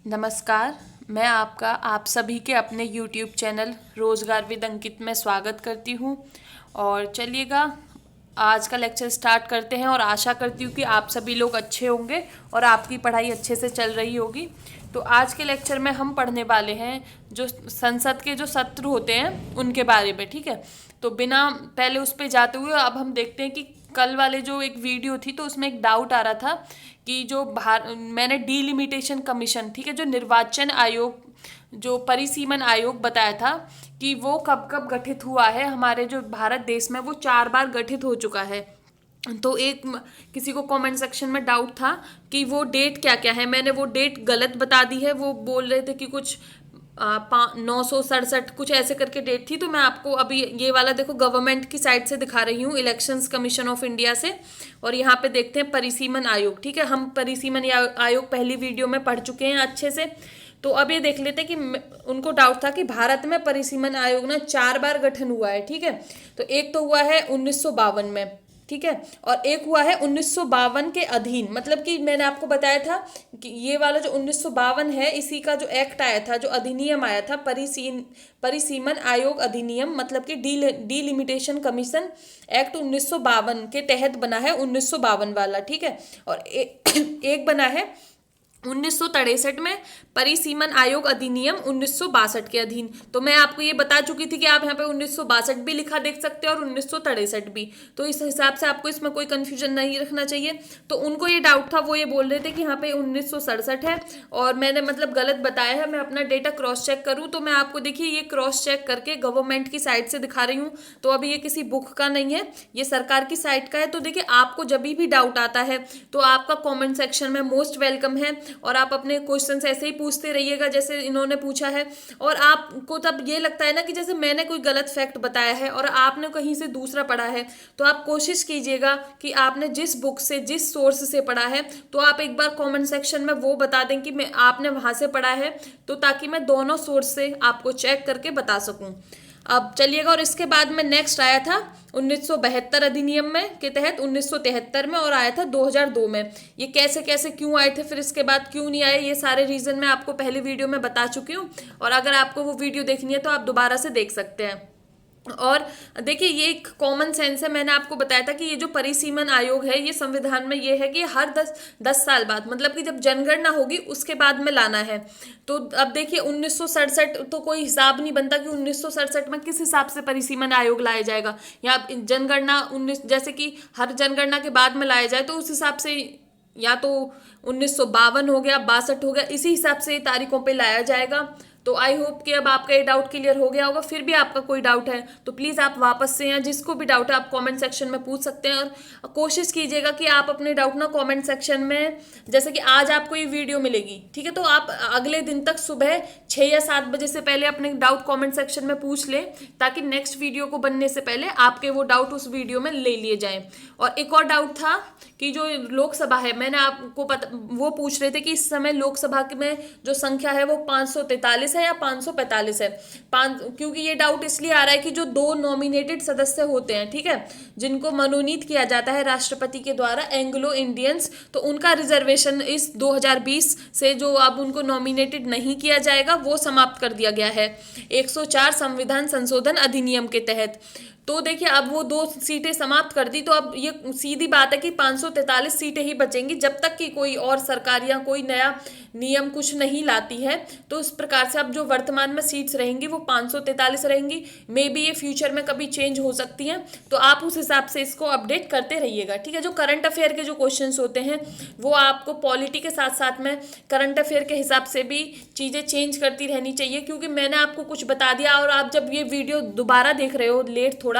नमस्कार। मैं आपका आप सभी के अपने YouTube चैनल रोजगार विद अंकित में स्वागत करती हूँ। और चलिएगा आज का लेक्चर स्टार्ट करते हैं और आशा करती हूँ कि आप सभी लोग अच्छे होंगे और आपकी पढ़ाई अच्छे से चल रही होगी। तो आज के लेक्चर में हम पढ़ने वाले हैं जो संसद के जो सत्र होते हैं उनके बारे में, ठीक है। तो बिना पहले उस पे जाते हुए अब हम देखते हैं कि कल वाले जो एक वीडियो थी तो उसमें एक डाउट आ रहा था कि जो मैंने डीलिमिटेशन कमीशन, ठीक है, जो निर्वाचन आयोग, जो परिसीमन आयोग बताया था कि वो कब कब गठित हुआ है हमारे जो भारत देश में, वो 4 बार गठित हो चुका है। तो किसी को कमेंट सेक्शन में डाउट था कि वो डेट क्या क्या है। मैंने वो डेट गलत बता दी है। वो बोल रहे थे कि कुछ 967 कुछ ऐसे करके डेट थी। तो मैं आपको अभी ये वाला देखो गवर्नमेंट की साइड से दिखा रही हूँ, इलेक्शंस कमीशन ऑफ इंडिया से। और यहाँ पे देखते हैं परिसीमन आयोग, ठीक है। हम परिसीमन आयोग पहली वीडियो में पढ़ चुके हैं अच्छे से। तो अब ये देख लेते हैं कि उनको डाउट था कि भारत में परिसीमन आयोग ना 4 बार गठन हुआ है, ठीक है। तो एक तो हुआ है 1952 में, ठीक है, और एक हुआ है 1952 के अधीन। मतलब कि मैंने आपको बताया था कि ये वाला जो 1952 है, इसी का जो एक्ट आया था, जो अधिनियम आया था, परिसीमन आयोग अधिनियम, मतलब कि डीलिमिटेशन कमीशन एक्ट 1952 के तहत बना है, 1952 वाला, ठीक है। और एक बना है 1963 में परिसीमन आयोग अधिनियम 1962 के अधीन। तो मैं आपको ये बता चुकी थी कि आप यहाँ पे 1962 भी लिखा देख सकते हैं और 1963 भी। तो इस हिसाब से आपको इसमें कोई कंफ्यूजन नहीं रखना चाहिए। तो उनको ये डाउट था, वो ये बोल रहे थे कि यहाँ पे 1967 है और मैंने मतलब गलत बताया है। मैं अपना डेटा क्रॉस चेक करूँ तो मैं आपको देखिए ये क्रॉस चेक करके गवर्नमेंट की साइट से दिखा रही हूँ। तो अभी ये किसी बुक का नहीं है, ये सरकार की साइट का है। तो देखिए आपको जब भी डाउट आता है तो आपका कॉमेंट सेक्शन में मोस्ट वेलकम है और आप अपने क्वेश्चंस ऐसे ही पूछते रहिएगा जैसे इन्होंने पूछा है। और आपको तब ये लगता है ना कि जैसे मैंने कोई गलत फैक्ट बताया है और आपने कहीं से दूसरा पढ़ा है, तो आप कोशिश कीजिएगा कि आपने जिस बुक से, जिस सोर्स से पढ़ा है, तो आप एक बार कमेंट सेक्शन में वो बता दें कि मैं आपने वहां से पढ़ा है, तो ताकि मैं दोनों सोर्स से आपको चेक करके बता सकूं। अब चलिएगा, और इसके बाद में नेक्स्ट आया था 1972 अधिनियम में के तहत 1973 में, और आया था 2002 में। ये कैसे कैसे क्यों आए थे, फिर इसके बाद क्यों नहीं आए, ये सारे रीजन मैं आपको पहले वीडियो में बता चुकी हूँ। और अगर आपको वो वीडियो देखनी है तो आप दोबारा से देख सकते हैं। और देखिए ये एक कॉमन सेंस है। मैंने आपको बताया था कि ये जो परिसीमन आयोग है, ये संविधान में ये है कि हर 10 साल बाद, मतलब कि जब जनगणना होगी उसके बाद में लाना है। तो अब देखिए 1967 तो कोई हिसाब नहीं बनता कि 1967 में किस हिसाब से परिसीमन आयोग लाया जाएगा, या जनगणना 19 जैसे कि हर जनगणना के बाद में लाया जाए तो उस हिसाब से या तो 1952 हो गया, 62 हो गया, इसी हिसाब से तारीखों पे लाया जाएगा। तो आई होप कि अब आपका ये डाउट क्लियर हो गया होगा। फिर भी आपका कोई डाउट है तो प्लीज़ आप वापस से, या जिसको भी डाउट है आप कमेंट सेक्शन में पूछ सकते हैं। और कोशिश कीजिएगा कि आप अपने डाउट ना कमेंट सेक्शन में, जैसे कि आज आपको ये वीडियो मिलेगी, ठीक है, तो आप अगले दिन तक सुबह 6 या 7 बजे से पहले अपने डाउट कमेंट सेक्शन में पूछ लें, ताकि नेक्स्ट वीडियो को बनने से पहले आपके वो डाउट उस वीडियो में ले लिए जाएं। और एक और डाउट था कि जो लोकसभा है, मैंने आपको वो पूछ रहे थे कि इस समय लोकसभा में जो संख्या है वो 543 है या 545 है। क्योंकि ये डाउट इसलिए आ रहा है कि जो 2 नॉमिनेटेड सदस्य होते हैं, ठीक है, जिनको मनोनीत किया जाता है राष्ट्रपति के द्वारा, एंग्लो इंडियंस, तो उनका रिजर्वेशन इस 2020 से जो अब उनको नॉमिनेटेड नहीं किया जाएगा वो समाप्त कर दिया गया है 104 संविधान संशोधन अधिनियम के तहत। तो देखिए अब वो 2 सीटें समाप्त कर दी, तो अब ये सीधी बात है कि 543 सीटें ही बचेंगी जब तक कि कोई और सरकार या कोई नया नियम कुछ नहीं लाती है। तो इस प्रकार से अब जो वर्तमान में सीट्स रहेंगी वो 543 रहेंगी। मे बी ये फ्यूचर में कभी चेंज हो सकती हैं, तो आप उस हिसाब से इसको अपडेट करते रहिएगा, ठीक है। जो करंट अफेयर के जो क्वेश्चंस होते हैं वो आपको पॉलिटी के साथ साथ में करंट अफेयर के हिसाब से भी चीज़ें चेंज करती रहनी चाहिए। क्योंकि मैंने आपको कुछ बता दिया और आप जब ये वीडियो दोबारा देख रहे हो लेट थोड़ा,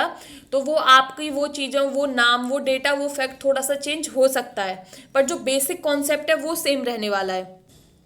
तो वो आपकी वो चीज़ें, वो नाम, वो डेटा, वो फैक्ट थोड़ा सा चेंज हो सकता है, पर जो बेसिक कॉन्सेप्ट है वो सेम रहने वाला है।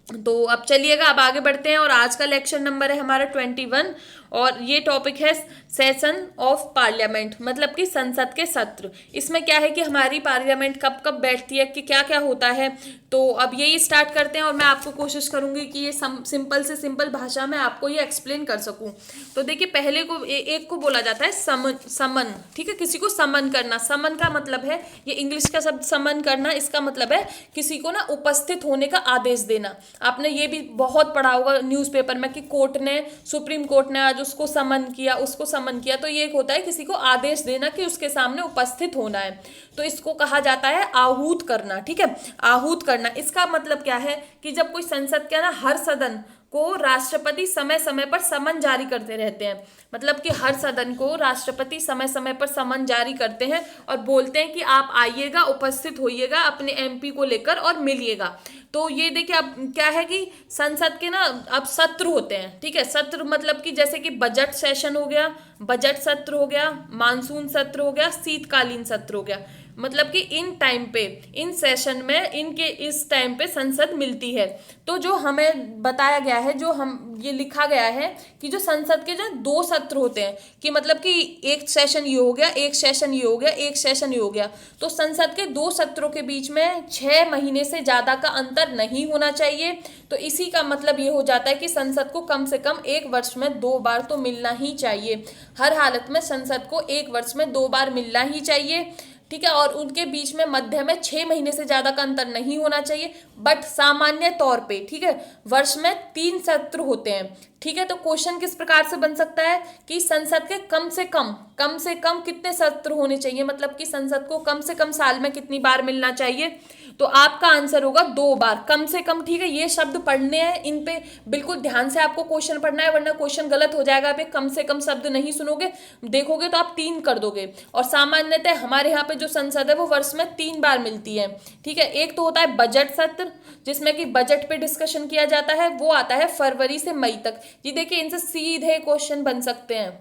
तो अब चलिएगा, अब आगे बढ़ते हैं। और आज का लेक्चर नंबर है हमारा 21। और ये टॉपिक है सेशन ऑफ पार्लियामेंट, मतलब कि संसद के सत्र। इसमें क्या है कि हमारी पार्लियामेंट कब कब बैठती है, कि क्या क्या होता है। तो अब यही स्टार्ट करते हैं और मैं आपको कोशिश करूंगी कि ये सिंपल से सिंपल भाषा में आपको ये एक्सप्लेन कर सकूं। तो देखिए, पहले को एक को बोला जाता है समन, ठीक है, किसी को समन करना। समन का मतलब है, ये इंग्लिश का शब्द समन करना, इसका मतलब है किसी को ना उपस्थित होने का आदेश देना। आपने ये भी बहुत पढ़ा होगा न्यूज़पेपर में कि कोर्ट ने, सुप्रीम कोर्ट ने आज उसको समन किया, उसको समन किया। तो ये एक होता है किसी को आदेश देना कि उसके सामने उपस्थित होना है, तो इसको कहा जाता है आहूत करना, ठीक है, आहूत करना। इसका मतलब क्या है कि जब कोई संसद के ना हर सदन को राष्ट्रपति समय समय पर समन जारी करते रहते हैं, मतलब कि हर सदन को राष्ट्रपति समय समय पर समन जारी करते हैं और बोलते हैं कि आप आइएगा, उपस्थित होइएगा, अपने एमपी को लेकर और मिलिएगा। तो ये देखिए, अब क्या है कि संसद के ना अब सत्र होते हैं, ठीक है। सत्र मतलब कि जैसे कि बजट सेशन हो गया, बजट सत्र हो गया, मानसून सत्र हो गया, शीतकालीन सत्र हो गया। मतलब कि इन टाइम पे, इन सेशन में, इनके इस टाइम पे संसद मिलती है। तो जो हमें बताया गया है, जो हम ये लिखा गया है कि जो संसद के जो 2 सत्र होते हैं, कि मतलब कि एक सेशन ये हो गया, एक सेशन ये हो गया, एक सेशन ये हो गया। तो संसद के 2 सत्रों के बीच में 6 महीने से ज़्यादा का अंतर नहीं होना चाहिए। तो इसी का मतलब ये हो जाता है कि संसद को कम से कम 1 वर्ष में 2 बार तो मिलना ही चाहिए। हर हालत में संसद को 1 वर्ष में 2 बार मिलना ही चाहिए, ठीक है। और उनके बीच में मध्य में 6 महीने से ज्यादा का अंतर नहीं होना चाहिए। बट सामान्य तौर पे, ठीक है, वर्ष में 3 सत्र होते हैं, ठीक है। तो क्वेश्चन किस प्रकार से बन सकता है कि संसद के कम से कम कितने सत्र होने चाहिए, मतलब कि संसद को कम से कम साल में कितनी बार मिलना चाहिए। तो आपका आंसर होगा 2 बार, कम से कम, ठीक है। ये शब्द पढ़ने हैं, इन पे बिल्कुल ध्यान से आपको क्वेश्चन पढ़ना है, वरना क्वेश्चन गलत हो जाएगा। आप कम से कम शब्द नहीं सुनोगे, देखोगे तो आप 3 कर दोगे। और सामान्यतः हमारे यहाँ पे जो संसद है वो वर्ष में 3 बार मिलती है, ठीक है। एक तो होता है बजट सत्र, जिसमें कि बजट पे डिस्कशन किया जाता है, वो आता है फरवरी से मई तक। जी देखिए, इनसे सीधे क्वेश्चन बन सकते हैं,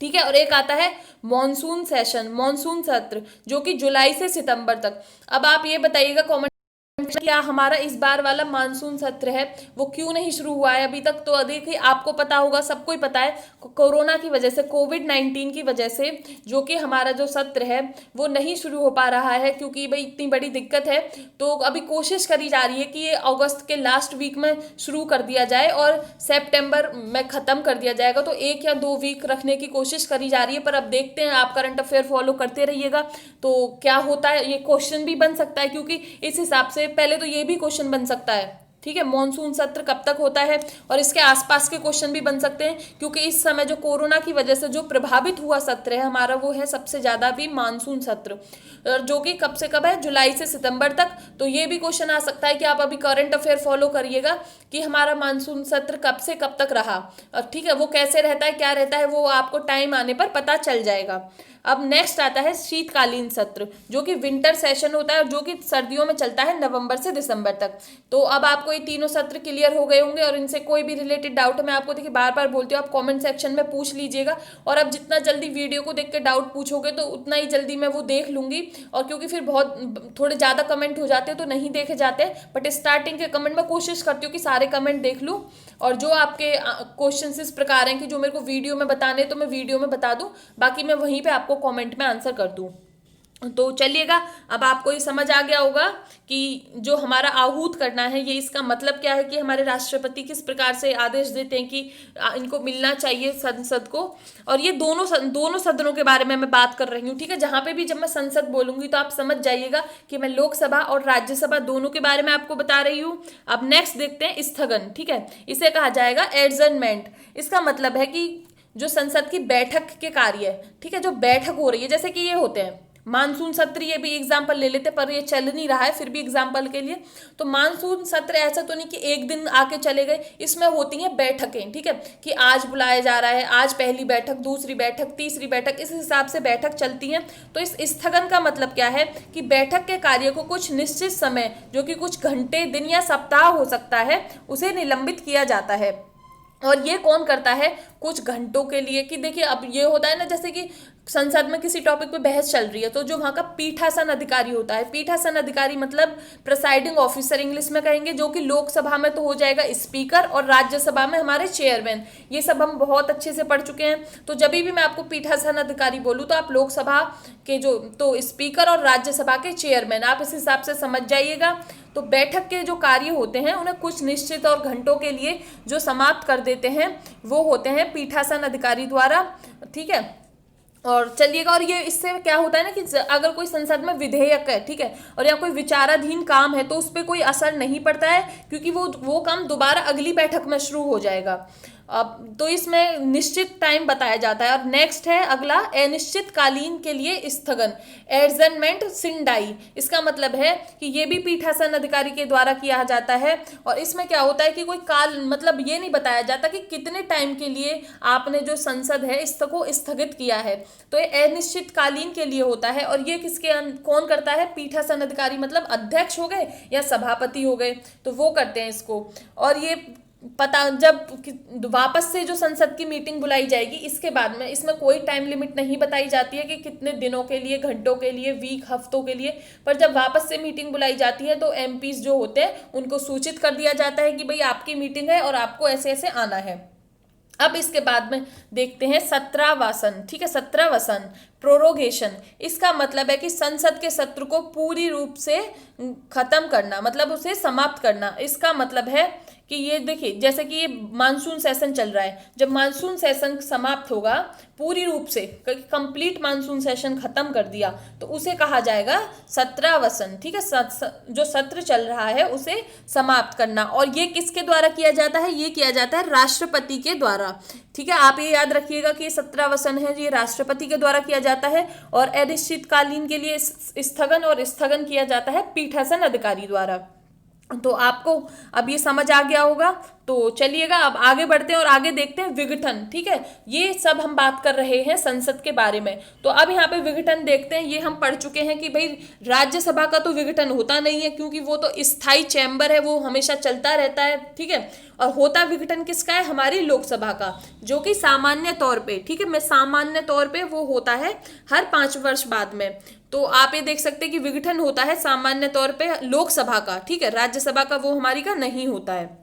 ठीक है। और एक आता है मॉनसून सेशन, मॉनसून सत्र, जो कि जुलाई से सितंबर तक। अब आप ये बताइएगा कमेंट, क्या हमारा इस बार वाला मानसून सत्र है वो क्यों नहीं शुरू हुआ है अभी तक। तो देखिए, आपको पता होगा, सबको ही पता है, कोरोना की वजह से, कोविड-19 की वजह से जो कि हमारा जो सत्र है वो नहीं शुरू हो पा रहा है, क्योंकि भाई इतनी बड़ी दिक्कत है। तो अभी कोशिश करी जा रही है कि ये अगस्त के लास्ट वीक में शुरू कर दिया जाए और सितंबर में ख़त्म कर दिया जाएगा। तो 1 या 2 वीक रखने की कोशिश करी जा रही है, पर अब देखते हैं। आप करंट अफेयर फॉलो करते रहिएगा तो क्या होता है। ये क्वेश्चन भी बन सकता है, क्योंकि इस हिसाब से पहले तो ये भी क्वेश्चन बन सकता है, ठीक है, मॉनसून सत्र कब तक होता है। और इसके आसपास के क्वेश्चन भी बन सकते हैं, क्योंकि इस समय जो कोरोना की वजह से जो प्रभावित हुआ सत्र है हमारा, वो है सबसे ज्यादा भी मानसून सत्र, जो कि कब से कब है, जुलाई से सितंबर तक। तो ये भी क्वेश्चन आ सकता है कि आप अभी करंट अफेयर फॉलो करिएगा कि हमारा मानसून सत्र कब से कब तक रहा, और ठीक है, वो कैसे रहता है, क्या रहता है, वो आपको टाइम आने पर पता चल जाएगा। अब नेक्स्ट आता है शीतकालीन सत्र, जो कि विंटर सेशन होता है, जो कि सर्दियों में चलता है नवंबर से दिसंबर तक। तो अब आपको ये तीनों सत्र क्लियर हो गए होंगे, और इनसे कोई भी रिलेटेड डाउट मैं आपको देखिए बार बार बोलती हूँ, आप कमेंट सेक्शन में पूछ लीजिएगा। और अब जितना जल्दी वीडियो को देख के डाउट पूछोगे तो उतना ही जल्दी मैं वो देख लूंगी। और क्योंकि फिर बहुत थोड़े ज़्यादा कमेंट हो जाते हैं तो नहीं देखे जाते, बट स्टार्टिंग के कमेंट में कोशिश करती हूँ कि सारे कमेंट देख लूँ। और जो आपके क्वेश्चन इस प्रकार हैं कि जो मेरे को वीडियो में बताने, तो मैं वीडियो में बता दूँ, बाकी मैं वहीं पर आपको कॉमेंट में आंसर कर दूँ। तो चलिएगा, अब आपको ये समझ आ गया होगा कि जो हमारा आहूत करना है, ये इसका मतलब क्या है, कि हमारे राष्ट्रपति किस प्रकार से आदेश देते हैं कि इनको मिलना चाहिए संसद को। और ये दोनों सदनों के बारे में मैं बात कर रही हूँ, ठीक है। जहाँ पे भी जब मैं संसद बोलूंगी तो आप समझ जाइएगा कि मैं लोकसभा और राज्यसभा दोनों के बारे में आपको बता रही हूँ। अब नेक्स्ट देखते हैं स्थगन, ठीक है। इसे कहा जाएगा एडजर्नमेंट। इसका मतलब है कि जो संसद की बैठक के कार्य, ठीक है, जो बैठक हो रही है, जैसे कि ये होते हैं मानसून सत्र, ये भी एग्जाम्पल ले लेते, पर ये चल नहीं रहा है, फिर भी एग्जाम्पल के लिए। तो मानसून सत्र ऐसा तो नहीं कि एक दिन आके चले गए, इसमें होती हैं बैठकें, ठीक है, कि आज बुलाया जा रहा है, आज पहली बैठक, दूसरी बैठक, तीसरी बैठक, इस हिसाब से बैठक चलती है। तो इस स्थगन का मतलब क्या है कि बैठक के कार्य को कुछ निश्चित समय, जो कि कुछ घंटे, दिन या सप्ताह हो सकता है, उसे निलंबित किया जाता है। और ये कौन करता है, कुछ घंटों के लिए। कि देखिए, अब ये होता है ना, जैसे कि संसद में किसी टॉपिक पे बहस चल रही है, तो जो वहाँ का पीठासन अधिकारी होता है, पीठासन अधिकारी मतलब प्रिसाइडिंग ऑफिसर इंग्लिश में कहेंगे, जो कि लोकसभा में तो हो जाएगा स्पीकर और राज्यसभा में हमारे चेयरमैन। ये सब हम बहुत अच्छे से पढ़ चुके हैं। तो जब भी मैं आपको पीठासन अधिकारी बोलूँ तो आप लोकसभा के जो तो स्पीकर और राज्यसभा के चेयरमैन, आप इस हिसाब से समझ जाइएगा। तो बैठक के जो कार्य होते हैं उन्हें कुछ निश्चित और घंटों के लिए जो समाप्त कर देते हैं वो होते हैं पीठासन अधिकारी द्वारा, ठीक है। और चलिएगा, और ये इससे क्या होता है ना कि अगर कोई संसद में विधेयक है, ठीक है, और या कोई विचाराधीन काम है तो उस पर कोई असर नहीं पड़ता है, क्योंकि वो काम दोबारा अगली बैठक में शुरू हो जाएगा। अब तो इसमें निश्चित टाइम बताया जाता है। और नेक्स्ट है अगला, अनिश्चितकालीन के लिए स्थगन, एडजर्नमेंट सिंडाई। इसका मतलब है कि ये भी पीठासन अधिकारी के द्वारा किया जाता है। और इसमें क्या होता है कि कोई काल मतलब ये नहीं बताया जाता कि कितने टाइम के लिए आपने जो संसद है इसको स्थगित किया है, तो ये अनिश्चितकालीन के लिए होता है। और ये कौन करता है? पीठासन अधिकारी, मतलब अध्यक्ष हो गए या सभापति हो गए, तो वो करते हैं इसको। और ये जब वापस से जो संसद की मीटिंग बुलाई जाएगी इसके बाद में, इसमें कोई टाइम लिमिट नहीं बताई जाती है कि कितने दिनों के लिए, घंटों के लिए, वीक, हफ्तों के लिए, पर जब वापस से मीटिंग बुलाई जाती है तो एमपीज जो होते हैं उनको सूचित कर दिया जाता है कि भाई आपकी मीटिंग है और आपको ऐसे ऐसे आना है। अब इसके बाद में देखते हैं सत्रावसान, ठीक है, सत्रावसान, प्रोरोगेशन। इसका मतलब है कि संसद के सत्र को पूरी रूप से खत्म करना, मतलब उसे समाप्त करना। इसका मतलब है कि ये देखिए, जैसे कि ये मानसून सेशन चल रहा है, जब मानसून सेशन समाप्त होगा पूरी रूप से, कंप्लीट मानसून सेशन खत्म कर दिया, तो उसे कहा जाएगा सत्रावसान, ठीक है। जो सत्र चल रहा है उसे समाप्त करना। और ये किसके द्वारा किया जाता है? ये किया जाता है राष्ट्रपति के द्वारा, ठीक है। आप ये याद रखिएगा कि सत्रावसान है, ये राष्ट्रपति के द्वारा किया जाता है। और अनिश्चितकालीन के लिए स्थगन किया जाता है पीठासन अधिकारी द्वारा। तो आपको अब ये समझ आ गया होगा। तो चलिएगा अब आगे बढ़ते हैं और आगे देखते हैं विघटन, ठीक है। ये सब हम बात कर रहे हैं संसद के बारे में। तो अब यहाँ पे विघटन देखते हैं। ये हम पढ़ चुके हैं कि भाई राज्यसभा का तो विघटन होता नहीं है, क्योंकि वो तो स्थायी चैम्बर है, वो हमेशा चलता रहता है, ठीक है। और होता विघटन किसका है? हमारी लोकसभा का, जो कि सामान्य तौर पे, ठीक है, मैं सामान्य तौर पे वो होता है हर 5 वर्ष बाद में। तो आप ये देख सकते हैं कि विघटन होता है सामान्य तौर पे लोकसभा का, ठीक है, राज्यसभा का वो हमारी का नहीं होता है।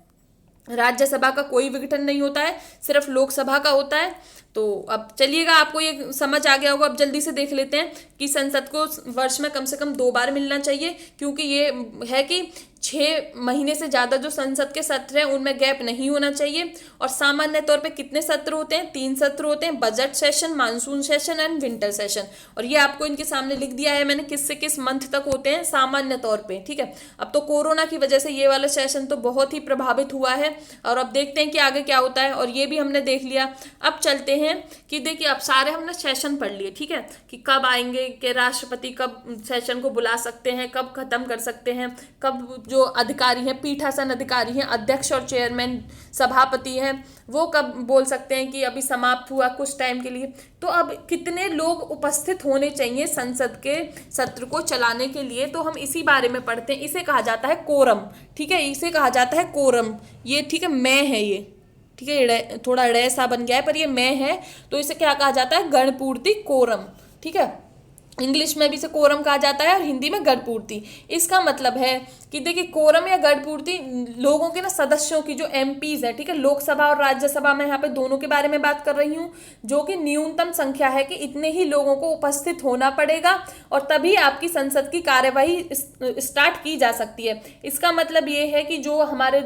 राज्यसभा का कोई विघटन नहीं होता है, सिर्फ लोकसभा का होता है। तो अब चलिएगा, आपको ये समझ आ गया होगा। अब जल्दी से देख लेते हैं कि संसद को वर्ष में कम से कम 2 बार मिलना चाहिए, क्योंकि ये है कि 6 महीने से ज़्यादा जो संसद के सत्र हैं उनमें गैप नहीं होना चाहिए। और सामान्य तौर पे कितने सत्र होते हैं? 3 सत्र होते हैं, budget session, monsoon session and winter session. और ये आपको इनके सामने लिख दिया है मैंने, किस से किस मंथ तक होते हैं सामान्य तौर पे, ठीक है। अब तो कोरोना की वजह से ये वाला सेशन तो बहुत ही प्रभावित हुआ है। और अब देखते हैं कि आगे क्या होता है। और ये भी हमने देख लिया। अब चलते हैं कि देखिए, अब सारे हमने सेशन पढ़ लिए, ठीक है, कि कब आएंगे, कि राष्ट्रपति कब सेशन को बुला सकते हैं, कब खत्म कर सकते हैं, कब जो अधिकारी हैं, पीठासन अधिकारी हैं, अध्यक्ष और चेयरमैन, सभापति हैं, वो कब बोल सकते हैं कि अभी समाप्त हुआ कुछ टाइम के लिए। तो अब कितने लोग उपस्थित होने चाहिए संसद के सत्र को चलाने के लिए, तो हम इसी बारे में पढ़ते हैं। इसे कहा जाता है कोरम, ठीक है, इसे कहा जाता है कोरम। ये ठीक है, मैं है ये, ठीक है, थोड़ा ड़े सा बन गया है पर ये मैं है, तो इसे क्या कहा जाता है? गणपूर्ति कोरम, ठीक है। इंग्लिश में भी इसे कोरम कहा जाता है और हिंदी में गणपूर्ति। इसका मतलब है कि देखिए, कोरम या गणपूर्ति लोगों के ना, सदस्यों की, जो एमपीज है, ठीक है, लोकसभा और राज्यसभा में, यहाँ पे दोनों के बारे में बात कर रही हूँ, जो कि न्यूनतम संख्या है कि इतने ही लोगों को उपस्थित होना पड़ेगा और तभी आपकी संसद की कार्यवाही स्टार्ट की जा सकती है। इसका मतलब ये है कि जो हमारे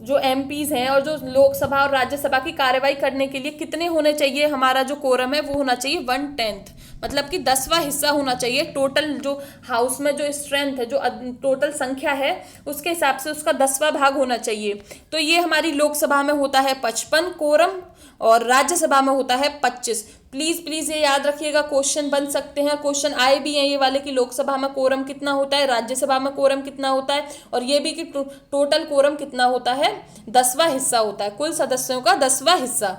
जो एमपीज हैं और जो लोकसभा और राज्यसभा की कार्रवाई करने के लिए कितने होने चाहिए, हमारा जो कोरम है वो होना चाहिए 1/10, मतलब कि 10वां हिस्सा होना चाहिए। टोटल जो हाउस में जो स्ट्रेंथ है, जो टोटल संख्या है, उसके हिसाब से उसका 10वां भाग होना चाहिए। तो ये हमारी लोकसभा में होता है 55 कोरम और राज्यसभा में होता है 25। प्लीज ये याद रखिएगा, क्वेश्चन बन सकते हैं, क्वेश्चन आए भी हैं ये वाले कि लोकसभा में कोरम कितना होता है, राज्यसभा में कोरम कितना होता है, और ये भी कि टोटल कोरम कितना होता है, 10वां हिस्सा होता है, कुल सदस्यों का 10वां हिस्सा।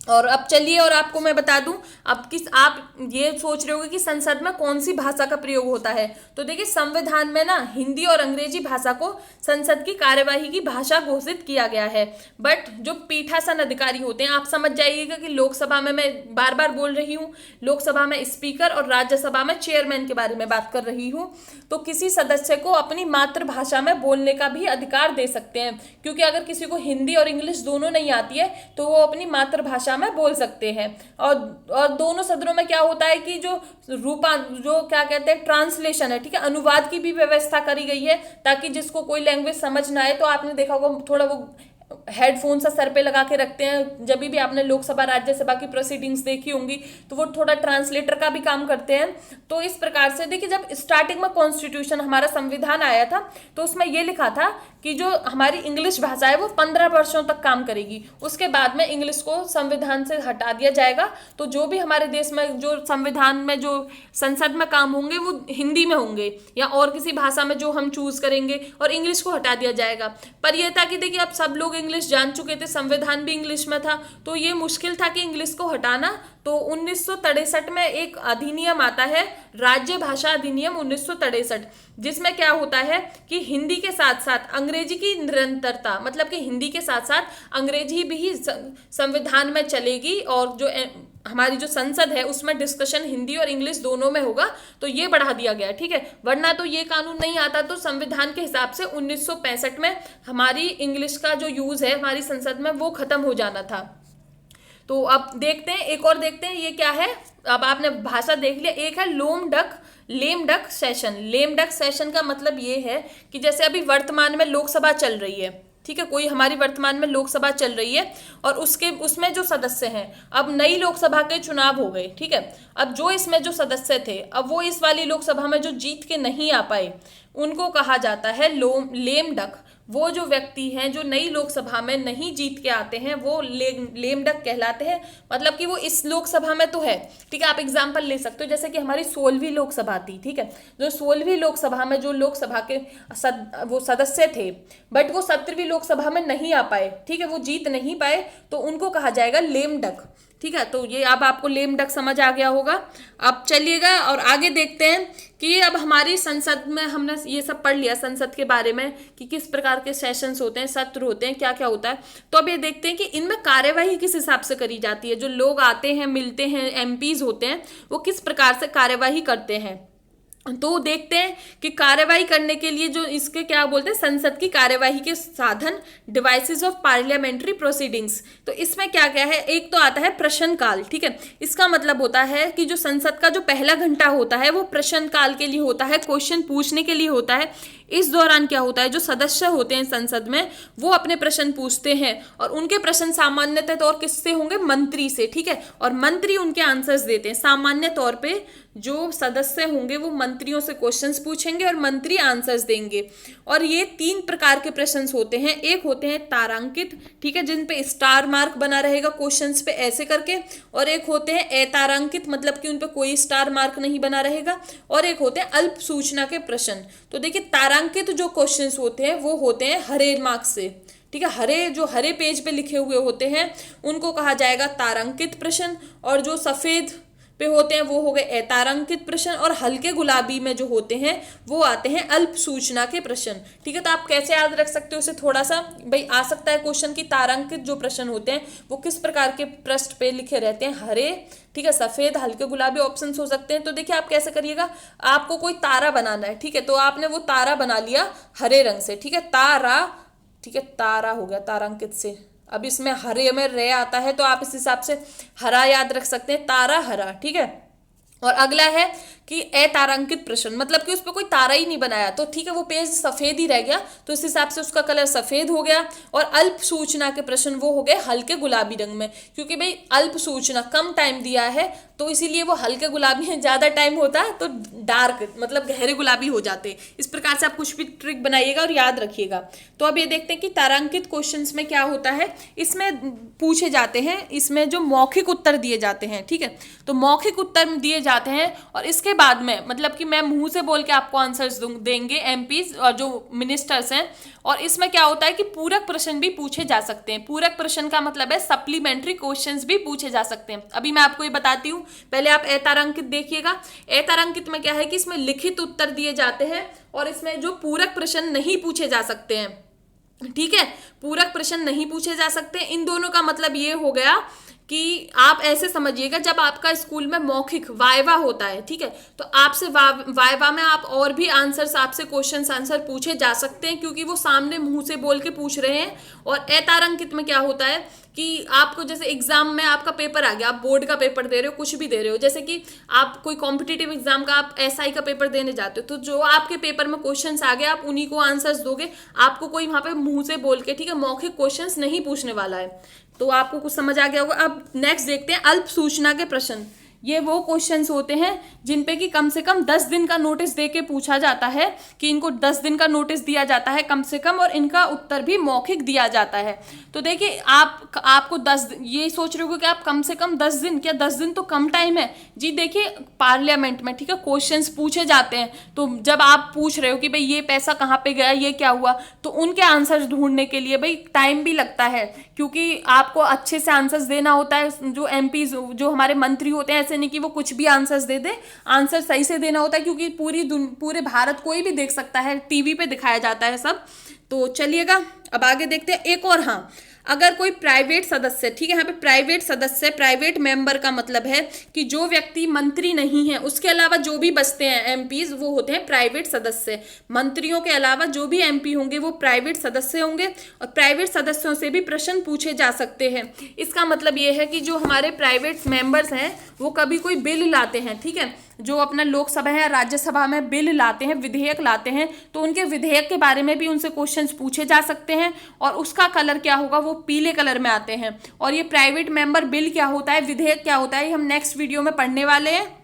और अब चलिए और आपको मैं बता दूं, अब किस आप ये सोच रहे होगे कि संसद में कौन सी भाषा का प्रयोग होता है। तो देखिए संविधान में ना हिंदी और अंग्रेजी भाषा को संसद की कार्यवाही की भाषा घोषित किया गया है। बट जो पीठासन अधिकारी होते हैं, आप समझ जाइएगा कि लोकसभा में मैं बार बार बोल रही हूँ, लोकसभा में स्पीकर और राज्यसभा में चेयरमैन के बारे में बात कर रही हूँ। तो किसी सदस्य को अपनी मातृभाषा में बोलने का भी अधिकार दे सकते हैं, क्योंकि अगर किसी को हिंदी और इंग्लिश दोनों नहीं आती है तो वो अपनी मातृभाषा में बोल सकते हैं। और दोनों सदनों में क्या होता है कि जो क्या कहते हैं ट्रांसलेशन है, ठीक है, अनुवाद की भी व्यवस्था करी गई है, ताकि जिसको कोई लैंग्वेज समझ ना आए, तो आपने देखा होगा थोड़ा वो हेडफोन सा सर पे लगा के रखते हैं, जब भी आपने लोकसभा राज्यसभा की प्रोसीडिंग्स देखी होंगी तो वो थोड़ा ट्रांसलेटर का भी काम करते हैं। तो इस प्रकार से देखिए, जब स्टार्टिंग में कॉन्स्टिट्यूशन हमारा संविधान आया था तो उसमें ये लिखा था कि जो हमारी इंग्लिश भाषा है वो 15 वर्षों तक काम करेगी, उसके बाद में इंग्लिश को संविधान से हटा दिया जाएगा। तो जो भी हमारे देश में जो संविधान में जो संसद में काम होंगे वो हिंदी में होंगे या और किसी भाषा में जो हम चूज करेंगे, और इंग्लिश को हटा दिया जाएगा। पर यह था कि देखिए अब सब लोग इंग्लिश जान चुके थे, संविधान भी इंग्लिश में था, तो ये मुश्किल था कि इंग्लिश को हटाना। तो 1963 में एक अधिनियम आता है, राज्य भाषा अधिनियम 1963, जिसमें क्या होता है कि हिंदी के साथ साथ अंग्रेजी की निरंतरता, मतलब कि हिंदी के साथ साथ अंग्रेजी भी संविधान में चलेगी, और जो हमारी जो संसद है उसमें डिस्कशन हिंदी और इंग्लिश दोनों में होगा। तो ये बढ़ा दिया गया, ठीक है, वरना तो ये कानून नहीं आता। तो संविधान के हिसाब से 1965 में हमारी इंग्लिश का जो यूज है हमारी संसद में वो खत्म हो जाना था। तो अब देखते हैं, एक और देखते हैं ये क्या है। अब आपने भाषा देख लिया, एक है lame duck session. Lame duck session का मतलब ये है कि जैसे अभी वर्तमान में लोकसभा चल रही है, ठीक है, कोई हमारी वर्तमान में लोकसभा चल रही है और उसमें जो सदस्य हैं, अब नई लोकसभा के चुनाव हो गए, ठीक है, अब जो इसमें जो सदस्य थे अब वो इस वाली लोकसभा में जो जीत के नहीं आ पाए उनको कहा जाता है लेम डक। वो जो व्यक्ति हैं जो नई लोकसभा में नहीं जीत के आते हैं वो लेम डक कहलाते हैं। मतलब कि वो इस लोकसभा में तो है, ठीक है, आप एग्जांपल ले सकते हो, जैसे कि हमारी 16वीं लोकसभा थी, ठीक है, जो 16वीं लोकसभा में जो लोकसभा के वो सदस्य थे, बट वो 17वीं लोकसभा में नहीं आ पाए, ठीक है, वो जीत नहीं पाए, तो उनको कहा जाएगा लेम डक, ठीक है। तो ये अब आपको लेम डक समझ आ गया होगा। अब चलिएगा और आगे देखते हैं कि अब हमारी संसद में हमने ये सब पढ़ लिया संसद के बारे में कि किस प्रकार के सेशंस होते हैं, सत्र होते हैं, क्या क्या होता है। तो अब ये देखते हैं कि इनमें कार्यवाही किस हिसाब से करी जाती है, जो लोग आते हैं मिलते हैं एमपीज होते हैं वो किस प्रकार से कार्यवाही करते हैं। तो देखते हैं कि कार्यवाही करने के लिए जो इसके क्या बोलते हैं, संसद की कार्यवाही के साधन, डिवाइसेस ऑफ पार्लियामेंट्री प्रोसीडिंग्स। तो इसमें क्या क्या है, एक तो आता है प्रश्नकाल, ठीक है, इसका मतलब होता है कि जो संसद का जो पहला घंटा होता है वो प्रश्नकाल के लिए होता है, क्वेश्चन पूछने के लिए होता है। इस दौरान क्या होता है, जो सदस्य होते हैं संसद में वो अपने प्रश्न पूछते हैं और उनके प्रश्न सामान्यतः तौर किससे होंगे, मंत्री से, ठीक है, और मंत्री उनके आंसर्स देते हैं। सामान्य तौर पे जो सदस्य होंगे वो मंत्रियों से क्वेश्चंस पूछेंगे और मंत्री आंसर्स देंगे। और ये 3 प्रकार के प्रश्न होते हैं, एक होते हैं तारांकित, ठीक है, जिन पे स्टार मार्क बना रहेगा क्वेश्चंस पे ऐसे करके, और एक होते हैं अतारांकित, मतलब कि उन पे कोई स्टार मार्क नहीं बना रहेगा, और एक होते हैं अल्प सूचना के प्रश्न। तो देखिए तारांकित जो क्वेश्चंस होते हैं वो होते हैं हरे मार्क्स से, ठीक है, हरे पेज पे लिखे हुए होते हैं उनको कहा जाएगा तारांकित प्रश्न, और जो सफेद पे होते हैं वो हो गए अतारांकित प्रश्न, और हल्के गुलाबी में जो होते हैं वो आते हैं अल्प सूचना के प्रश्न, ठीक है। तो आप कैसे याद रख सकते हो इसे, थोड़ा सा भाई आ सकता है क्वेश्चन की तारांकित जो प्रश्न होते हैं वो किस प्रकार के पृष्ठ पे लिखे रहते हैं, हरे, ठीक है, सफेद, हल्के गुलाबी ऑप्शंस हो सकते हैं। तो देखिए आप कैसे करिएगा, आपको कोई तारा बनाना है, ठीक है, तो आपने वो तारा बना लिया हरे रंग से, ठीक है, तारा, ठीक है, तारा हो गया तारांकित से। अब इसमें हरे में रे आता है तो आप इस हिसाब से हरा याद रख सकते हैं, तारा हरा, ठीक है। और अगला है कि अतारांकित प्रश्न, मतलब कि उस पर कोई तारा ही नहीं बनाया, तो ठीक है वो पेज सफेद ही रह गया, तो इस हिसाब से उसका कलर सफेद हो गया। और अल्प सूचना के प्रश्न वो हो गए हल्के गुलाबी रंग में, क्योंकि भाई अल्प सूचना कम टाइम दिया है तो इसीलिए वो हल्के गुलाबी है, ज्यादा टाइम होता है तो डार्क मतलब गहरे गुलाबी हो जाते हैं। इस प्रकार से आप कुछ भी ट्रिक बनाइएगा और याद रखिएगा। तो अब ये देखते हैं कि तारांकित क्वेश्चंस में क्या होता है, इसमें पूछे जाते हैं, इसमें जो मौखिक उत्तर दिए जाते हैं, ठीक है, तो मौखिक उत्तर दिए जाते हैं और इसके इसके बाद में मतलब कि मैं मुंह से बोल के आपको आंसर्स देंगे एमपीज और जो मिनिस्टर्स हैं, और इसमें क्या होता है कि पूरक प्रश्न भी पूछे जा सकते हैं। पूरक प्रश्न का मतलब है सप्लीमेंट्री क्वेश्चंस भी पूछे जा सकते हैं। अभी मैं आपको ये बताती हूँ, पहले आप ए तारांकित देखिएगा। ए तारांकित में क्या है कि इसमें लिखित उत्तर दिए जाते हैं और इसमें जो पूरक प्रश्न नहीं पूछे जा सकते हैं, ठीक है, पूरक प्रश्न नहीं पूछे जा सकते। इन दोनों का मतलब ये हो गया कि आप ऐसे समझिएगा, जब आपका स्कूल में मौखिक वाइवा होता है, ठीक है, तो आपसे वाइवा में आप और भी आंसर्स, आपसे क्वेश्चंस आंसर पूछे जा सकते हैं, क्योंकि वो सामने मुंह से बोल के पूछ रहे हैं। और अतारांकित में क्या होता है कि आपको जैसे एग्जाम में आपका पेपर आ गया, आप बोर्ड का पेपर दे रहे हो, कुछ भी दे रहे हो, जैसे कि आप कोई कॉम्पिटिटिव एग्जाम का, आप एसआई का पेपर देने जाते हो, तो जो आपके पेपर में क्वेश्चंस आ गए आप उन्हीं को आंसर्स दोगे। आपको कोई वहां पे मुंह से बोल के, ठीक है, मौखिक क्वेश्चंस नहीं पूछने वाला है। तो आपको कुछ समझ आ गया होगा। अब नेक्स्ट देखते हैं अल्प सूचना के प्रश्न। ये वो क्वेश्चंस होते हैं जिन पे कि कम से कम 10 दिन का नोटिस दे के पूछा जाता है, कि इनको 10 दिन का नोटिस दिया जाता है कम से कम, और इनका उत्तर भी मौखिक दिया जाता है। तो देखिए आपको 10, ये सोच रहे हो कि आप कम से कम 10 दिन, क्या 10 दिन तो कम टाइम है जी। देखिए पार्लियामेंट में, ठीक है, क्वेश्चंस पूछे जाते हैं, तो जब आप पूछ रहे हो कि भाई ये पैसा कहाँ पे गया, ये क्या हुआ, तो उनके आंसर्स ढूंढने के लिए भाई टाइम भी लगता है, क्योंकि आपको अच्छे से आंसर्स देना होता है। जो एमपी, जो हमारे मंत्री होते हैं, ऐसे नहीं कि वो कुछ भी आंसर्स दे दे, आंसर सही से देना होता है, क्योंकि पूरे भारत कोई भी देख सकता है, टीवी पे दिखाया जाता है सब। तो चलिएगा अब आगे देखते हैं। एक और, हाँ, अगर कोई प्राइवेट सदस्य, ठीक है, यहाँ पे प्राइवेट सदस्य, प्राइवेट मेंबर का मतलब है कि जो व्यक्ति मंत्री नहीं है, उसके अलावा जो भी बचते हैं एमपीज, वो होते हैं प्राइवेट सदस्य। मंत्रियों के अलावा जो भी एमपी होंगे वो प्राइवेट सदस्य होंगे, और प्राइवेट सदस्यों से भी प्रश्न पूछे जा सकते हैं। इसका मतलब ये है कि जो हमारे प्राइवेट मेंबर्स हैं वो कभी कोई बिल लाते हैं, ठीक है, जो अपना लोकसभा या राज्यसभा में बिल लाते हैं, विधेयक लाते हैं, तो उनके विधेयक के बारे में भी उनसे क्वेश्चंस पूछे जा सकते हैं, और उसका कलर क्या होगा, वो पीले कलर में आते हैं। और ये प्राइवेट मेंबर बिल क्या होता है, विधेयक क्या होता है, ये हम नेक्स्ट वीडियो में पढ़ने वाले हैं।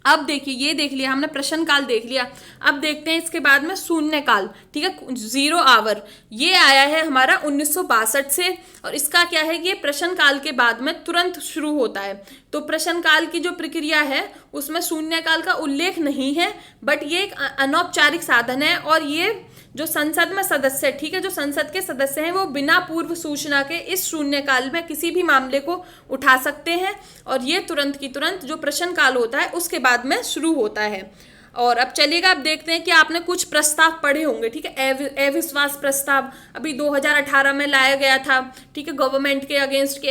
अब देखिए, ये देख लिया हमने, प्रश्न काल देख लिया। अब देखते हैं इसके बाद में शून्य काल, ठीक है, 0 आवर। ये आया है हमारा 1962 से, और इसका क्या है कि ये प्रश्न काल के बाद में तुरंत शुरू होता है। तो प्रश्न काल की जो प्रक्रिया है उसमें शून्य काल का उल्लेख नहीं है, बट ये एक अनौपचारिक साधन है, और ये जो संसद में सदस्य, ठीक है, जो संसद के सदस्य हैं वो बिना पूर्व सूचना के इस शून्य काल में किसी भी मामले को उठा सकते हैं, और ये तुरंत की तुरंत जो प्रश्न काल होता है उसके बाद में शुरू होता है। और अब चलिएगा, अब देखते हैं कि आपने कुछ प्रस्ताव पढ़े होंगे, ठीक है, अविश्वास प्रस्ताव अभी 2018 में लाया गया था, ठीक है, गवर्नमेंट के अगेंस्ट के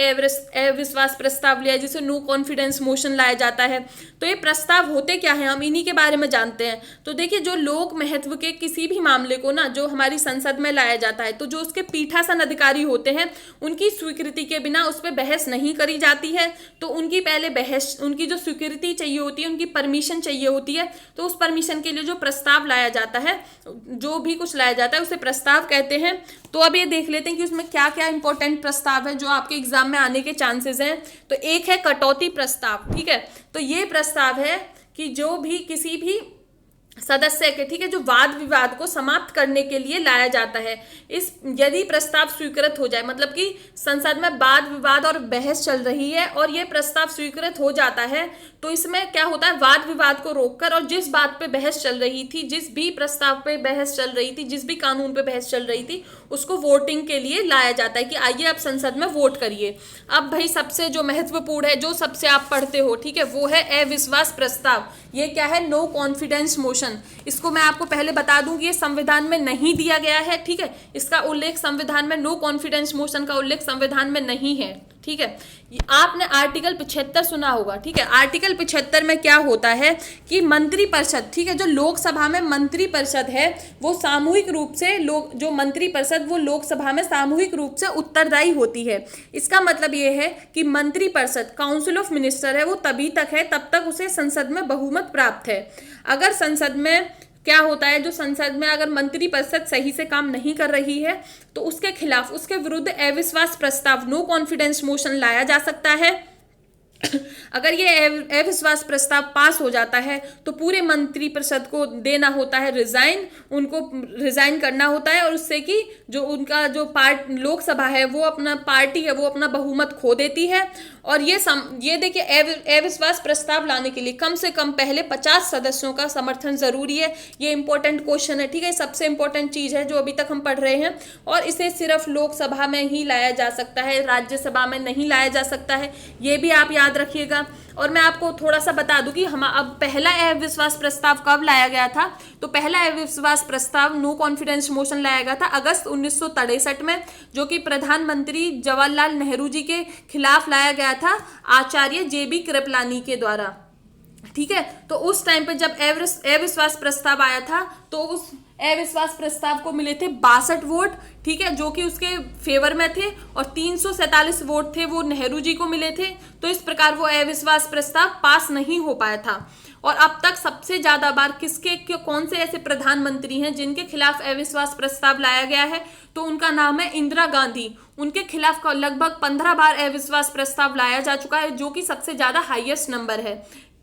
अविश्वास प्रस्ताव लिया, जिसे नो कॉन्फिडेंस मोशन लाया जाता है। तो ये प्रस्ताव होते क्या है, हम इन्हीं के बारे में जानते हैं। तो देखिए, जो लोक महत्व के किसी भी मामले को ना, जो हमारी संसद में लाया जाता है, तो जो उसके पीठासन अधिकारी होते हैं उनकी स्वीकृति के बिना उस पर बहस नहीं करी जाती है। तो उनकी पहले बहस, उनकी जो स्वीकृति चाहिए होती है, उनकी परमिशन चाहिए होती है। तो उस परमिशन के लिए जो प्रस्ताव लाया जाता है, जो भी कुछ लाया जाता है उसे प्रस्ताव कहते हैं। तो अब ये देख लेते हैं कि उसमें क्या क्या इंपॉर्टेंट प्रस्ताव है जो आपके एग्जाम में आने के चांसेस हैं। तो एक है कटौती प्रस्ताव, ठीक है, तो ये प्रस्ताव है कि जो भी किसी भी सदस्य के, ठीक है, जो वाद विवाद को समाप्त करने के लिए लाया जाता है। इस यदि प्रस्ताव स्वीकृत हो जाए, मतलब कि संसद में वाद विवाद और बहस चल रही है और ये प्रस्ताव स्वीकृत हो जाता है, तो इसमें क्या होता है, वाद विवाद को रोककर, और जिस बात पे बहस चल रही थी, जिस भी प्रस्ताव पे बहस चल रही थी, जिस भी कानून पे बहस चल रही थी, उसको वोटिंग के लिए लाया जाता है कि आइए आप संसद में वोट करिए। अब भाई सबसे जो महत्वपूर्ण है, जो सबसे आप पढ़ते हो, ठीक है, वो है अविश्वास प्रस्ताव। ये क्या है, नो कॉन्फिडेंस मोशन। इसको मैं आपको पहले बता दूं कि ये संविधान में नहीं दिया गया है, ठीक है, इसका उल्लेख संविधान में, नो कॉन्फिडेंस मोशन का उल्लेख संविधान में नहीं है, ठीक है। आपने आर्टिकल 75 सुना होगा, ठीक है, आर्टिकल 75 में क्या होता है कि मंत्रिपरिषद, ठीक है, जो लोकसभा में मंत्रिपरिषद है वो सामूहिक रूप से, जो मंत्रिपरिषद वो लोकसभा में सामूहिक रूप से उत्तरदायी होती है। इसका मतलब ये है कि मंत्रिपरिषद, काउंसिल ऑफ मिनिस्टर है, वो तभी तक है तब तक उसे संसद में बहुमत प्राप्त है। अगर संसद में क्या होता है, जो संसद में अगर मंत्रिपरिषद सही से काम नहीं कर रही है तो उसके खिलाफ, उसके विरुद्ध अविश्वास प्रस्ताव, नो कॉन्फिडेंस मोशन लाया जा सकता है। अगर ये अविश्वास प्रस्ताव पास हो जाता है तो पूरे मंत्रिपरिषद को देना होता है रिजाइन, उनको रिजाइन करना होता है, और उससे कि जो उनका जो लोकसभा है वो अपना पार्टी है वो अपना बहुमत खो देती है। और ये देखिए अविश्वास प्रस्ताव लाने के लिए कम से कम पहले 50 सदस्यों का समर्थन जरूरी है। ये इंपॉर्टेंट क्वेश्चन है, ठीक है, सबसे इंपॉर्टेंट चीज है जो अभी तक हम पढ़ रहे हैं। और इसे सिर्फ लोकसभा में ही लाया जा सकता है, राज्यसभा में नहीं लाया जा सकता है, ये भी आप याद रखिएगा। और मैं आपको थोड़ा सा बता दूं कि हम अब पहला अविश्वास प्रस्ताव कब लाया गया था। तो पहला अविश्वास प्रस्ताव नो कॉन्फिडेंस मोशन लाया गया था अगस्त 1963 में, जो कि प्रधानमंत्री जवाहरलाल नेहरू जी के खिलाफ लाया गया था आचार्य JB कृपलानी के द्वारा, ठीक है। तो उस टाइम पे जब अविश्वास प्रस्ताव आया था तो उस अविश्वास प्रस्ताव को मिले थे 62 वोट, ठीक है, जो कि उसके फेवर में थे, और 347 वोट थे वो नेहरू जी को मिले थे। तो इस प्रकार वो अविश्वास प्रस्ताव पास नहीं हो पाया था। और अब तक सबसे ज्यादा बार कौन से ऐसे प्रधानमंत्री हैं जिनके खिलाफ अविश्वास प्रस्ताव लाया गया है, तो उनका नाम है इंदिरा गांधी। उनके खिलाफ लगभग 15 बार अविश्वास प्रस्ताव लाया जा चुका है, जो कि सबसे ज्यादा हाईएस्ट नंबर है,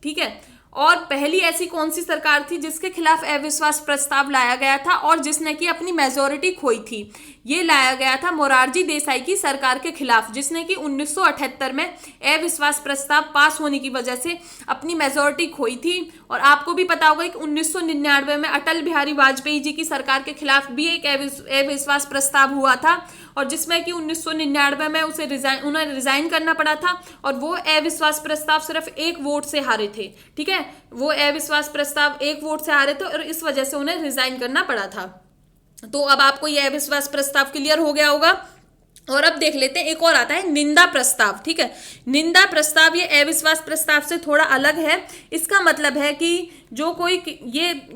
ठीक है। और पहली ऐसी कौन सी सरकार थी जिसके खिलाफ अविश्वास प्रस्ताव लाया गया था और जिसने कि अपनी मेजोरिटी खोई थी? ये लाया गया था मोरारजी देसाई की सरकार के खिलाफ, जिसने कि 1978 में अविश्वास प्रस्ताव पास होने की वजह से अपनी मेजोरिटी खोई थी। और आपको भी पता होगा कि 1999 में अटल बिहारी वाजपेयी जी की सरकार के खिलाफ भी एक अविश्वास प्रस्ताव हुआ था, और जिसमें कि 1999 में उन्हें रिजाइन करना पड़ा था, और वो अविश्वास प्रस्ताव सिर्फ एक वोट से हारे थे, ठीक है। वो अविश्वास प्रस्ताव एक वोट से हारे थे और इस वजह से उन्हें रिजाइन करना पड़ा था। तो अब आपको यह अविश्वास प्रस्ताव क्लियर हो गया होगा। और अब देख लेते हैं, एक और आता है निंदा प्रस्ताव, ठीक है। निंदा प्रस्ताव ये अविश्वास प्रस्ताव से थोड़ा अलग है। इसका मतलब है कि जो कोई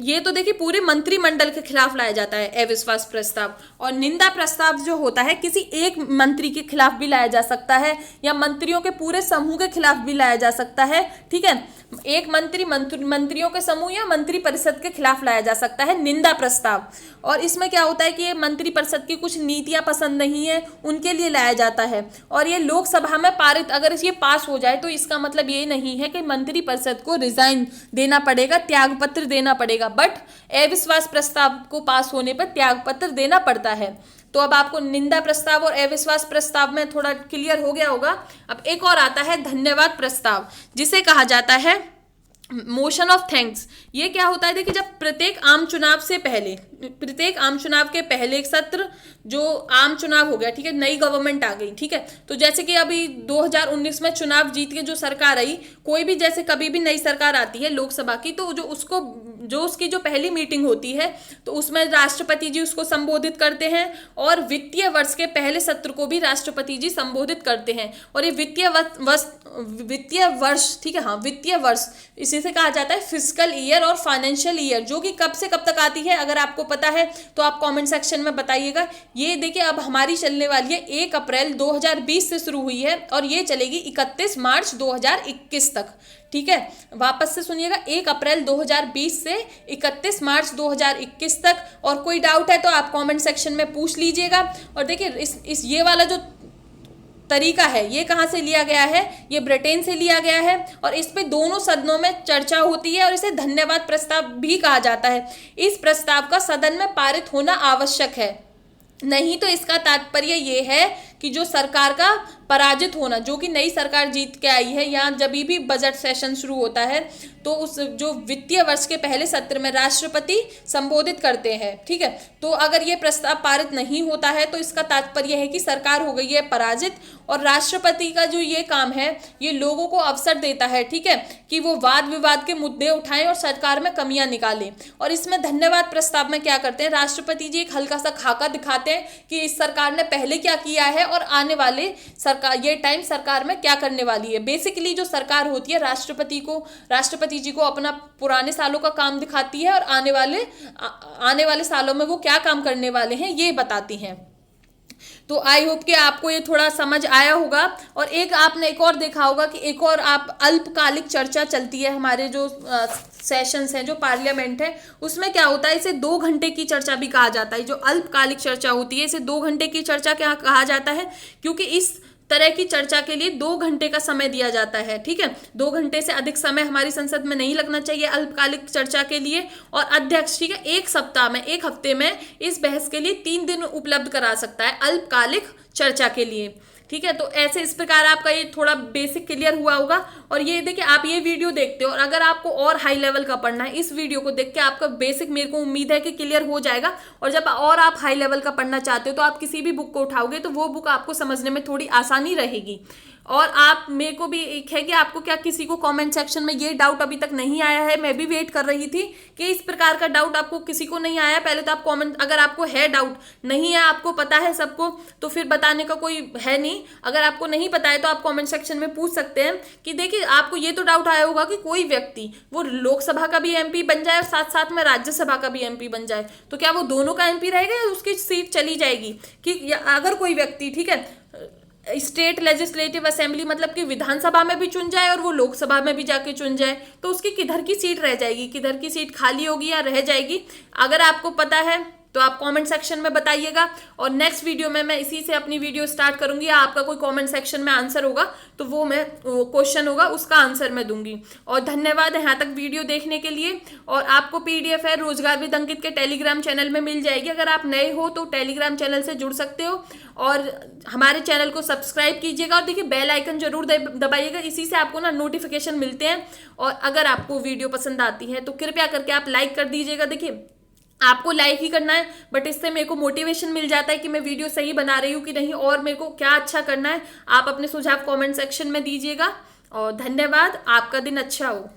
ये तो देखिए पूरे मंत्रिमंडल के खिलाफ लाया जाता है अविश्वास प्रस्ताव, और निंदा प्रस्ताव जो होता है किसी एक मंत्री के खिलाफ भी लाया जा सकता है, या मंत्रियों के पूरे समूह के खिलाफ भी लाया जा सकता है, ठीक है। एक मंत्रियों के समूह या मंत्रिपरिषद के खिलाफ लाया जा सकता है निंदा प्रस्ताव। और इसमें क्या होता है कि ये मंत्रिपरिषद की कुछ नीतियां पसंद नहीं है, उनके लिए लाया जाता है, और ये लोकसभा में पारित अगर ये पास हो जाए तो इसका मतलब ये नहीं है कि मंत्रिपरिषद को रिजाइन देना पड़ेगा, त्याग पत्र देना पड़ेगा, बट अविश्वास प्रस्ताव को पास होने पर त्याग पत्र देना पड़ता है। तो अब आपको निंदा प्रस्ताव और अविश्वास प्रस्ताव में थोड़ा क्लियर हो गया होगा। अब एक और आता है धन्यवाद प्रस्ताव, जिसे कहा जाता है मोशन ऑफ थैंक्स। ये क्या होता है, देखिए जब प्रत्येक आम चुनाव के पहले एक सत्र जो आम चुनाव हो गया, ठीक है, नई गवर्नमेंट आ गई, ठीक है। तो जैसे कि अभी 2019 में चुनाव जीत के जो सरकार आई, कोई भी जैसे कभी भी नई सरकार आती है लोकसभा की, तो उसकी जो पहली मीटिंग होती है तो उसमें राष्ट्रपति जी उसको संबोधित करते हैं, और वित्तीय वर्ष के पहले सत्र को भी राष्ट्रपति जी संबोधित करते हैं। और ये वित्तीय वर्ष, ठीक है, हाँ, वित्तीय वर्ष इसी से कहा जाता है फिस्कल ईयर और फाइनेंशियल ईयर, जो कि कब से कब तक आती है अगर आपको पता है तो आप कमेंट सेक्शन में बताइएगा। ये देखिए अब हमारी चलने वाली है 1 अप्रैल 2020 से शुरू हुई है और ये चलेगी 31 मार्च 2021 तक, ठीक है। वापस से सुनिएगा, 1 अप्रैल 2020 से 31 मार्च 2021 तक। और कोई डाउट है तो आप कमेंट सेक्शन में पूछ लीजिएगा। और देखिए ये वाला जो तरीका है ये कहाँ से लिया गया है, ये ब्रिटेन से लिया गया है, और इस पे दोनों सदनों में चर्चा होती है और इसे धन्यवाद प्रस्ताव भी कहा जाता है। इस प्रस्ताव का सदन में पारित होना आवश्यक है, नहीं तो इसका तात्पर्य ये है कि जो सरकार का पराजित होना, जो कि नई सरकार जीत के आई है, या जब भी बजट सेशन शुरू होता है तो उस जो वित्तीय वर्ष के पहले सत्र में राष्ट्रपति संबोधित करते हैं, ठीक है। तो अगर ये प्रस्ताव पारित नहीं होता है तो इसका तात्पर्य है कि सरकार हो गई है पराजित, और राष्ट्रपति का जो ये काम है ये लोगों को अवसर देता है, ठीक है, कि वो वाद विवाद के मुद्दे उठाएं और सरकार में कमियां निकालें। और इसमें धन्यवाद प्रस्ताव में क्या करते हैं, राष्ट्रपति जी एक हल्का सा खाका दिखाते हैं कि इस सरकार ने पहले क्या किया है और आने वाले ये टाइम सरकार में क्या करने वाली है। बेसिकली जो सरकार होती है राष्ट्रपति जी को अपना पुराने सालों का काम दिखाती है और आने वाले सालों में वो क्या काम करने वाले हैं ये बताती हैं। तो आई होप कि आपको ये थोड़ा समझ आया होगा। और आपने एक और देखा होगा कि एक और अल्पकालिक चर्चा चलती है, हमारे जो सेशंस हैं, जो पार्लियामेंट है, उसमें क्या होता है, इसे 2 घंटे की चर्चा भी कहा जाता है। जो अल्पकालिक चर्चा होती है इसे 2 घंटे की चर्चा क्या कहा जाता है, क्योंकि इस तरह की चर्चा के लिए 2 घंटे का समय दिया जाता है। ठीक है, 2 घंटे से अधिक समय हमारी संसद में नहीं लगना चाहिए अल्पकालिक चर्चा के लिए। और अध्यक्ष, ठीक है, एक हफ्ते में इस बहस के लिए 3 दिन उपलब्ध करा सकता है अल्पकालिक चर्चा के लिए। ठीक है, तो ऐसे इस प्रकार आपका ये थोड़ा बेसिक क्लियर हुआ होगा। और ये देखिए, आप ये वीडियो देखते हो और अगर आपको और हाई लेवल का पढ़ना है, इस वीडियो को देख के आपका बेसिक मेरे को उम्मीद है कि क्लियर हो जाएगा। और जब और आप हाई लेवल का पढ़ना चाहते हो तो आप किसी भी बुक को उठाओगे तो वो बुक आपको समझने में थोड़ी आसानी रहेगी। और आप, मेरे को भी एक है कि आपको क्या किसी को कमेंट सेक्शन में ये डाउट अभी तक नहीं आया है, मैं भी वेट कर रही थी कि इस प्रकार का डाउट आपको किसी को नहीं आया। पहले तो आप कमेंट, अगर आपको है डाउट, नहीं है आपको पता है सबको, तो फिर बताने का कोई है नहीं। अगर आपको नहीं पता है तो आप कमेंट सेक्शन में पूछ सकते हैं कि देखिए, आपको ये तो डाउट आया होगा कि कोई व्यक्ति वो लोकसभा का भी एमपी बन जाए और साथ साथ में राज्यसभा का भी एमपी बन जाए, तो क्या वो दोनों का एमपी रहेगा या उसकी सीट चली जाएगी? कि अगर कोई व्यक्ति, ठीक है, स्टेट लेजिस्लेटिव असेंबली मतलब कि विधानसभा में भी चुन जाए और वो लोकसभा में भी जाके चुन जाए, तो उसकी किधर की सीट रह जाएगी, किधर की सीट खाली होगी या रह जाएगी? अगर आपको पता है तो आप कमेंट सेक्शन में बताइएगा। और नेक्स्ट वीडियो में मैं इसी से अपनी वीडियो स्टार्ट करूंगी। आपका कोई कमेंट सेक्शन में आंसर होगा तो वो क्वेश्चन होगा, उसका आंसर मैं दूंगी। और धन्यवाद यहाँ तक वीडियो देखने के लिए। और आपको पीडीएफ है रोजगार विद अंकित के टेलीग्राम चैनल में मिल जाएगी। अगर आप नए हो तो टेलीग्राम चैनल से जुड़ सकते हो और हमारे चैनल को सब्सक्राइब कीजिएगा। और देखिए, बेल आइकन जरूर दबाइएगा, इसी से आपको ना नोटिफिकेशन मिलते हैं। और अगर आपको वीडियो पसंद आती है तो कृपया करके आप लाइक कर दीजिएगा। देखिए, आपको लाइक ही करना है, बट इससे मेरे को मोटिवेशन मिल जाता है कि मैं वीडियो सही बना रही हूँ कि नहीं और मेरे को क्या अच्छा करना है। आप अपने सुझाव कमेंट सेक्शन में दीजिएगा। और धन्यवाद, आपका दिन अच्छा हो।